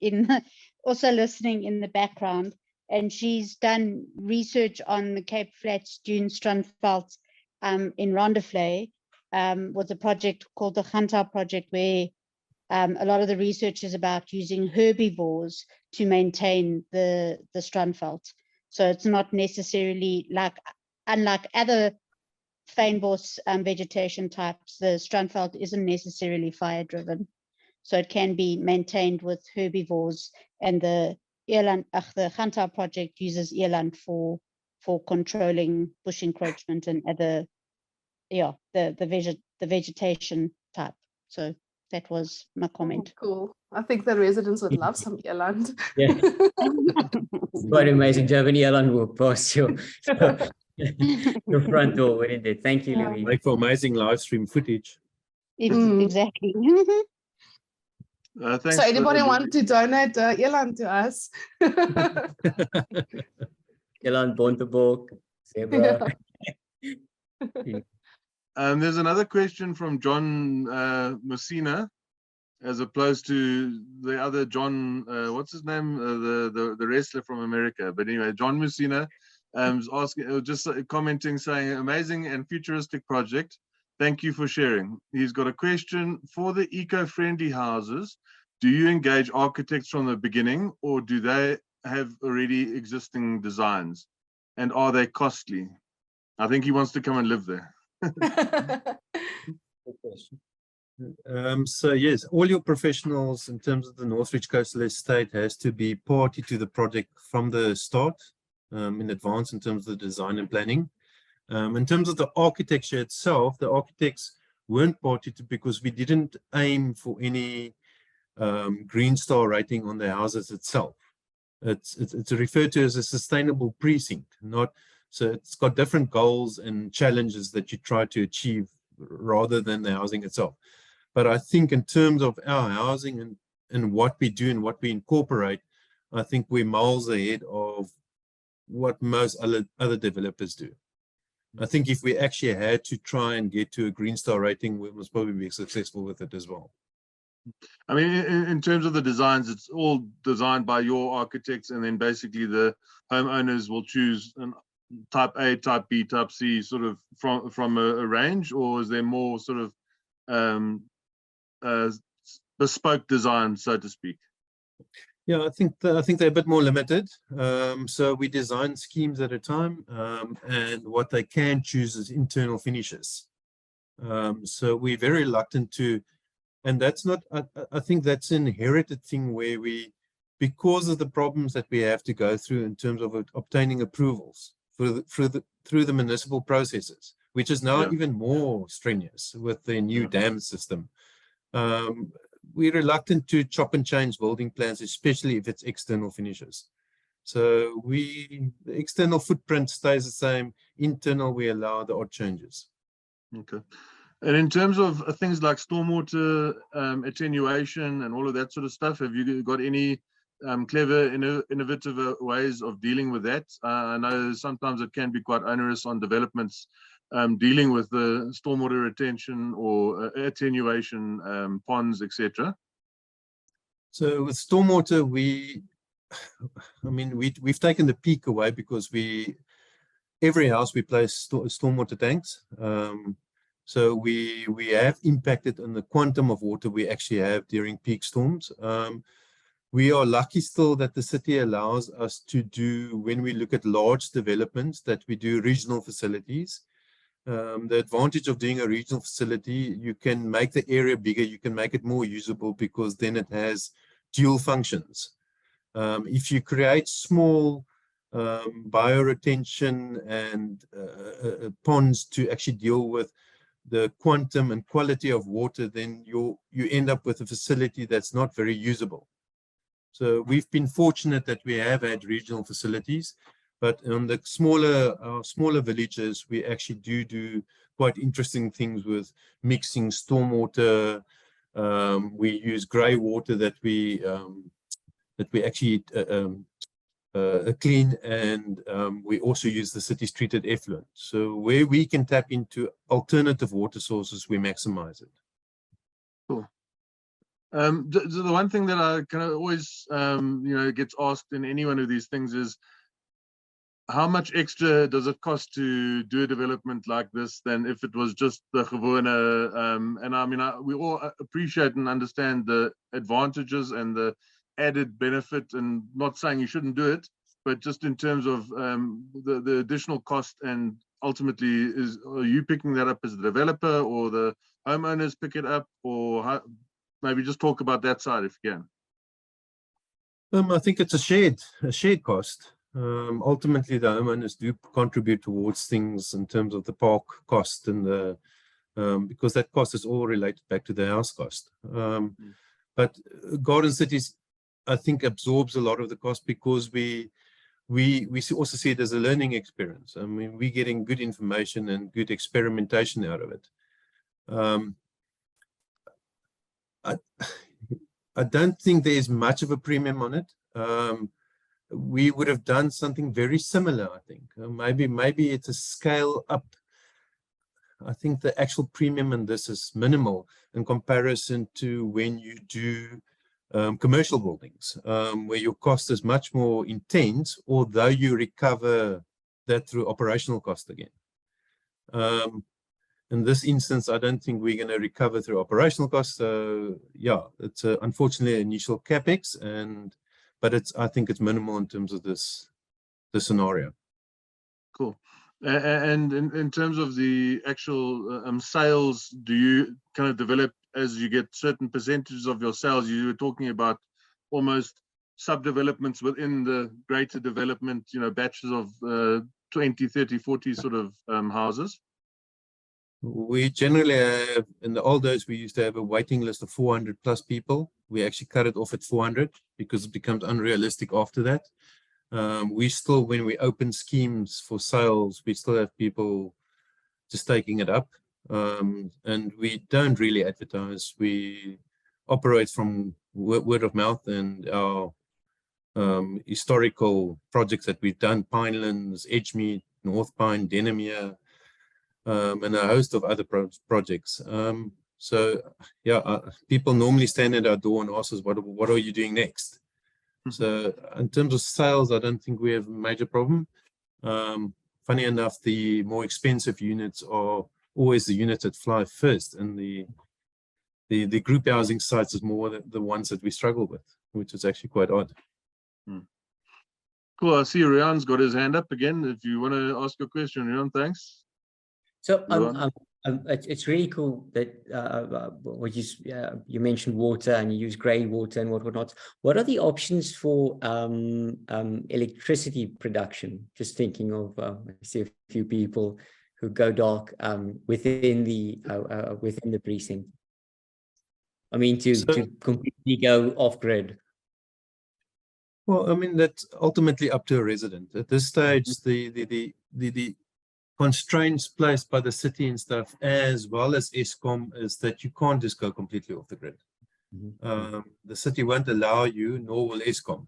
also listening in the background, and she's done research on the Cape Flats dune strandveld in Rondevlei with a project called the Hunter Project, where a lot of the research is about using herbivores to maintain the strandveld. So it's not necessarily unlike other fynbos vegetation types, the strandveld isn't necessarily fire driven. So it can be maintained with herbivores, and the Hunter Project uses eland for controlling bush encroachment and other, the vegetation type. So that was my comment. Oh, cool. I think the residents would love some eland. Yeah. It's quite amazing to have an eland walk past your front door, wouldn't it? Thank you, Louise. Make for amazing live stream footage. Exactly. Thanks. So anybody want to donate eland to us? Eland, bontebok, zebra. There's another question from John Messina, as opposed to the other John, what's his name? The wrestler from America. But anyway, John Messina is asking, just commenting, saying, amazing and futuristic project. Thank you for sharing. He's got a question for the eco-friendly houses. Do you engage architects from the beginning, or do they have already existing designs? And are they costly? I think he wants to come and live there. Good question. So yes, all your professionals in terms of the Northridge Coastal Estate has to be party to the project from the start, in advance in terms of the design and planning. In terms of the architecture itself, the architects weren't party to because we didn't aim for any green star rating on the houses itself. It's referred to as a sustainable precinct, so it's got different goals and challenges that you try to achieve rather than the housing itself. But I think in terms of our housing and what we do and what we incorporate, I think we're miles ahead of what most other developers do. I think if we actually had to try and get to a green star rating, we must probably be successful with it as well. I mean, in terms of the designs, it's all designed by your architects, and then basically the homeowners will choose an type A, type B, type C, sort of from a range, or is there more sort of bespoke design, so to speak? Yeah, I think they're a bit more limited. So we design schemes at a time, and what they can choose is internal finishes. So we're very reluctant to. And that's not, I think that's an inherited thing where because of the problems that we have to go through in terms of obtaining approvals through the municipal processes, which is now even more strenuous with the new dam system. We're reluctant to chop and change building plans, especially if it's external finishes. So the external footprint stays the same. Internal, we allow the odd changes. Okay. And in terms of things like stormwater attenuation and all of that sort of stuff, have you got any clever, innovative ways of dealing with that? I know sometimes it can be quite onerous on developments dealing with the stormwater retention or attenuation, ponds, etc. So with stormwater, we've taken the peak away because every house we place stormwater tanks. So we have impacted on the quantum of water we actually have during peak storms. We are lucky still that the city allows us to do, when we look at large developments, that we do regional facilities. The advantage of doing a regional facility, you can make the area bigger, you can make it more usable because then it has dual functions. If you create small bioretention and ponds to actually deal with the quantum and quality of water, then you end up with a facility that's not very usable. So we've been fortunate that we have had regional facilities, but on the smaller villages, we actually do quite interesting things with mixing stormwater. We use grey water that we actually clean, and we also use the city's treated effluent. So where we can tap into alternative water sources, we maximize it. Cool. The one thing that I kind of always gets asked in any one of these things is, how much extra does it cost to do a development like this than if it was just the gewone? And I mean, we all appreciate and understand the advantages and the added benefit, and not saying you shouldn't do it, but just in terms of the additional cost, and ultimately, are you picking that up as the developer, or the homeowners pick it up, or maybe just talk about that side if you can. I think it's a shared cost. Ultimately, the homeowners do contribute towards things in terms of the park cost and because that cost is all related back to the house cost. But Garden Cities, I think, absorbs a lot of the cost because we also see it as a learning experience. I mean, we're getting good information and good experimentation out of it. I don't think there's much of a premium on it. We would have done something very similar, I think. Maybe it's a scale up. I think the actual premium in this is minimal in comparison to when you do commercial buildings, where your cost is much more intense, although you recover that through operational cost again. in this instance, I don't think we're going to recover through operational costs. So yeah, it's unfortunately initial capex, but I think it's minimal in terms of this scenario. Cool. And in terms of the actual sales, do you kind of develop as you get certain percentages of your sales? You were talking about almost sub-developments within the greater development, you know, batches of 20, 30, 40 sort of houses. We generally have, in the old days, we used to have a waiting list of 400 plus people. We actually cut it off at 400 because it becomes unrealistic after that. We still, when we open schemes for sales, we still have people just taking it up. And we don't really advertise. We operate from word of mouth and our historical projects that we've done, Pinelands, Edgemead, North Pine, Denemere, and a host of other projects. So yeah, people normally stand at our door and ask us, what are you doing next? So in terms of sales, I don't think we have a major problem. Funny enough, the more expensive units are always the units that fly first, and the group housing sites is more the ones that we struggle with, which is actually quite odd. Cool. I see Rian's got his hand up again. If you want to ask a question, Rian, thanks. So it's really cool that what you mentioned water and you use grey water and whatnot. What are the options for electricity production? Just thinking of I see a few people who go dark within the precinct. I mean, to completely go off grid. Well, I mean, that's ultimately up to a resident. At this stage, the constraints placed by the city and stuff, as well as Eskom, is that you can't just go completely off the grid. The city won't allow you, nor will Eskom.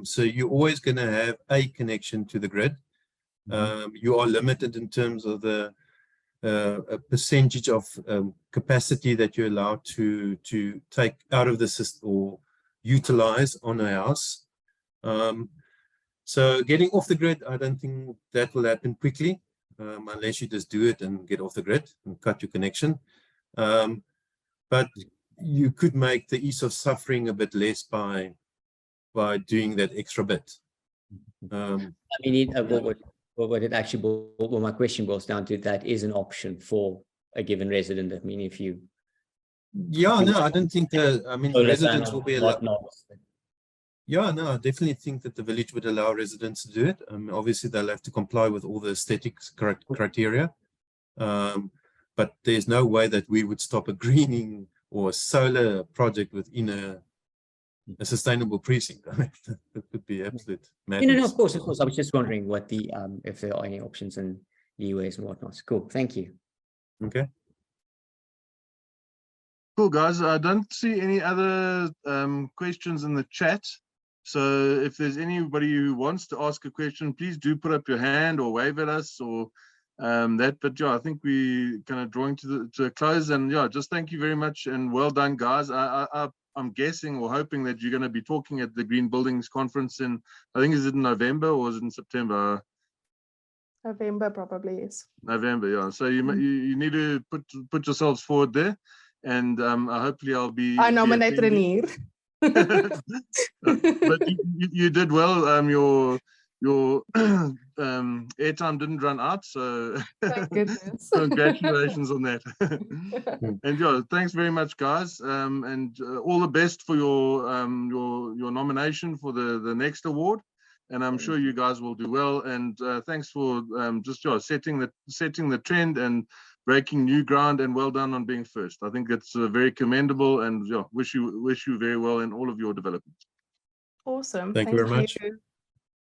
So you're always going to have a connection to the grid. You are limited in terms of the a percentage of capacity that you're allowed to take out of the system or utilize on a house. So getting off the grid, I don't think that will happen quickly, unless you just do it and get off the grid and cut your connection. But you could make the ease of suffering a bit less by doing that extra bit. I mean, what it actually, what my question boils down to, that is an option for a given resident. I mean, if you. Yeah, no, I don't think that. I mean, residents will be allowed. Yeah, no, I definitely think that the village would allow residents to do it. Obviously, they'll have to comply with all the aesthetics criteria. But there's no way that we would stop a greening or a solar project within a sustainable precinct. I mean, that would be absolute madness. No, of course. I was just wondering what the if there are any options and leeways and whatnot. Cool, thank you. Okay. Cool, guys. I don't see any other questions in the chat. So if there's anybody who wants to ask a question, please do put up your hand or wave at us or that. But yeah, I think we kind of drawing to a close. And yeah, just thank you very much and well done, guys. I'm guessing or hoping that you're going to be talking at the Green Buildings Conference in, I think, is it in November or is it in September? November probably is. November, yeah. So you need to put yourselves forward there. And hopefully I'll be. I nominate Renier. But you did well. Your airtime didn't run out, so Thank goodness. congratulations on that. And yeah, thanks very much, guys. And all the best for your nomination for the next award. And I'm sure you guys will do well. And thanks for just setting the trend and breaking new ground, and well done on being first. I think it's very commendable, and wish you very well in all of your developments. Awesome. Thank you very much.